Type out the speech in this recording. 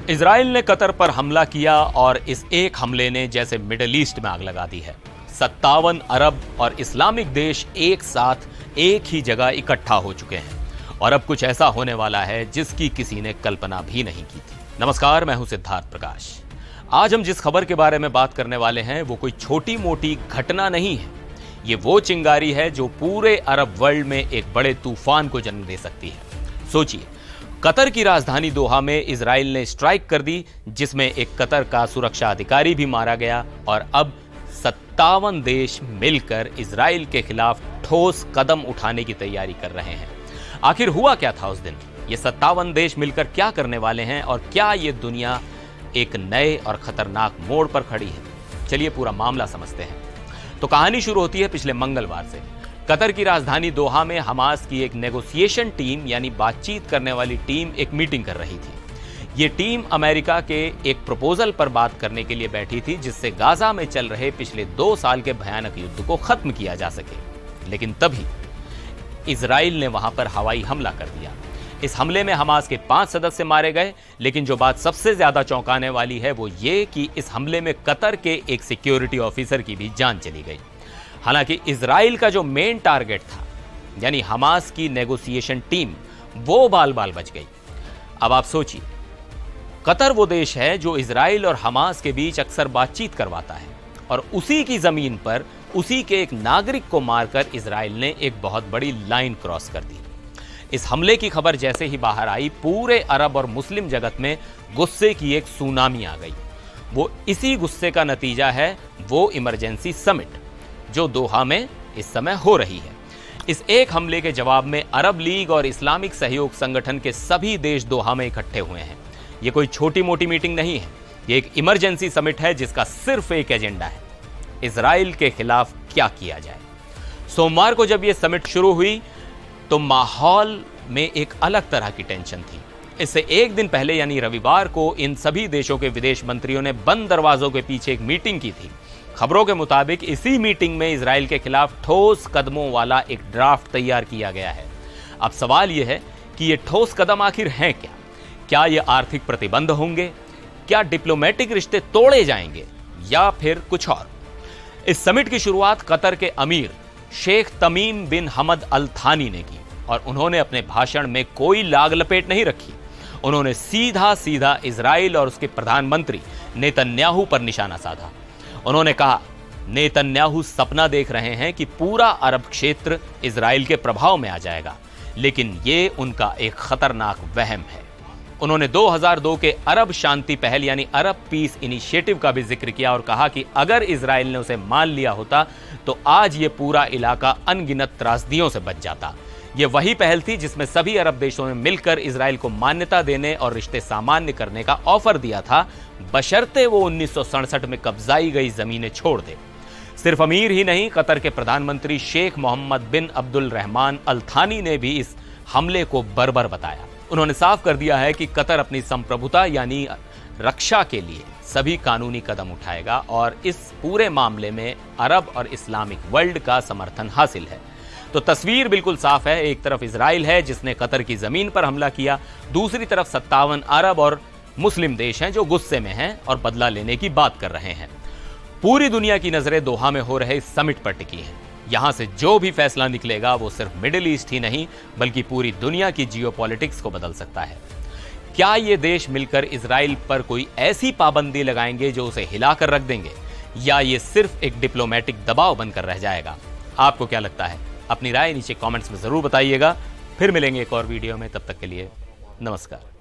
Israel ने Qatar पर हमला किया और इस एक हमले ने जैसे मिडिल ईस्ट में आग लगा दी है। 57 अरब और इस्लामिक देश एक साथ एक ही जगह इकट्ठा हो चुके हैं और अब कुछ ऐसा होने वाला है जिसकी किसी ने कल्पना भी नहीं की थी। नमस्कार, मैं हूं सिद्धार्थ प्रकाश। आज हम जिस खबर के बारे में बात करने वाले हैं वो कोई छोटी मोटी घटना नहीं है। ये वो चिंगारी है जो पूरे अरब वर्ल्ड में एक बड़े तूफान को जन्म दे सकती है। सोचिए, कतर की राजधानी दोहा में इजराइल ने स्ट्राइक कर दी, जिसमें एक कतर का सुरक्षा अधिकारी भी मारा गया और अब 57 देश मिलकर इजराइल के खिलाफ ठोस कदम उठाने की तैयारी कर रहे हैं। आखिर हुआ क्या था उस दिन? ये 57 देश मिलकर क्या करने वाले हैं और क्या ये दुनिया एक नए और खतरनाक मोड़ पर खड़ी है? चलिए पूरा मामला समझते हैं। तो कहानी शुरू होती है पिछले मंगलवार से। कतर की राजधानी दोहा में हमास की एक नेगोशिएशन टीम यानी बातचीत करने वाली टीम एक मीटिंग कर रही थी। ये टीम अमेरिका के एक प्रपोजल पर बात करने के लिए बैठी थी, जिससे गाजा में चल रहे पिछले 2 साल के भयानक युद्ध को खत्म किया जा सके। लेकिन तभी इजराइल ने वहां पर हवाई हमला कर दिया। इस हमले में हमास के 5 सदस्य मारे गए, लेकिन जो बात सबसे ज्यादा चौंकाने वाली है वो ये कि इस हमले में कतर के एक सिक्योरिटी ऑफिसर की भी जान चली गई। हालांकि इजराइल का जो मेन टारगेट था यानी हमास की नेगोशिएशन टीम, वो बाल बाल बच गई। अब आप सोचिए, कतर वो देश है जो इजराइल और हमास के बीच अक्सर बातचीत करवाता है और उसी की जमीन पर उसी के एक नागरिक को मारकर इजराइल ने एक बहुत बड़ी लाइन क्रॉस कर दी। इस हमले की खबर जैसे ही बाहर आई, पूरे अरब और मुस्लिम जगत में गुस्से की एक सुनामी आ गई। वो इसी गुस्से का नतीजा है वो इमरजेंसी समिट जो दोहा में इस समय हो रही है। इस एक हमले के जवाब में अरब लीग और इस्लामिक सहयोग संगठन के सभी देश दोहा में इकट्ठे हुए हैं। ये कोई छोटी मोटी मीटिंग नहीं है, ये एक इमरजेंसी समिट है जिसका सिर्फ एक एजेंडा है, इजराइल के खिलाफ क्या किया जाए। सोमवार को जब यह समिट शुरू हुई तो माहौल में एक अलग तरह की टेंशन थी। इससे एक दिन पहले यानी रविवार को इन सभी देशों के विदेश मंत्रियों ने बंद दरवाजों के पीछे एक मीटिंग की थी। खबरों के मुताबिक इसी मीटिंग में इजराइल के खिलाफ ठोस कदमों वाला एक ड्राफ्ट तैयार किया गया है। अब सवाल यह है कि ये ठोस कदम आखिर हैं क्या? क्या ये आर्थिक प्रतिबंध होंगे? क्या डिप्लोमेटिक रिश्ते तोड़े जाएंगे या फिर कुछ और? इस समिट की शुरुआत कतर के अमीर शेख तमीम बिन हमद अल थानी ने की और उन्होंने अपने भाषण में कोई लाग लपेट नहीं रखी। उन्होंने सीधा सीधा इजराइल और उसके प्रधानमंत्री नेतन्याहू पर निशाना साधा। उन्होंने कहा, नेतन्याहू सपना देख रहे हैं कि पूरा अरब क्षेत्र इजराइल के प्रभाव में आ जाएगा, लेकिन ये उनका एक खतरनाक वहम है। उन्होंने 2002 के अरब शांति पहल यानी अरब पीस इनिशिएटिव का भी जिक्र किया और कहा कि अगर इजराइल ने उसे मान लिया होता तो आज ये पूरा इलाका अनगिनत त्रासदियों से बच जाता। ये वही पहल थी जिसमें सभी अरब देशों ने मिलकर इजराइल को मान्यता देने और रिश्ते सामान्य करने का ऑफर दिया था, बशर्ते वो 1967 में कब्जाई गई जमीनें छोड़ दे। सिर्फ अमीर ही नहीं, कतर के प्रधानमंत्री शेख मोहम्मद बिन अब्दुल रहमान अल थानी ने भी इस हमले को बर्बर बताया। उन्होंने साफ कर दिया है कि कतर अपनी संप्रभुता यानी रक्षा के लिए सभी कानूनी कदम उठाएगा और इस पूरे मामले में अरब और इस्लामिक वर्ल्ड का समर्थन हासिल है। तो तस्वीर बिल्कुल साफ है। एक तरफ इजराइल है जिसने कतर की जमीन पर हमला किया, दूसरी तरफ 57 अरब और मुस्लिम देश हैं जो गुस्से में हैं और बदला लेने की बात कर रहे हैं। पूरी दुनिया की नजरें दोहा में हो रहे इस समिट पर टिकी हैं। यहां से जो भी फैसला निकलेगा वो सिर्फ मिडिल ईस्ट ही नहीं बल्कि पूरी दुनिया की जियोपॉलिटिक्स को बदल सकता है। क्या ये देश मिलकर इजराइल पर कोई ऐसी पाबंदी लगाएंगे जो उसे हिलाकर रख देंगे, या ये सिर्फ एक डिप्लोमेटिक दबाव बनकर रह जाएगा? आपको क्या लगता है? अपनी राय नीचे कमेंट्स में जरूर बताइएगा। फिर मिलेंगे एक और वीडियो में, तब तक के लिए नमस्कार।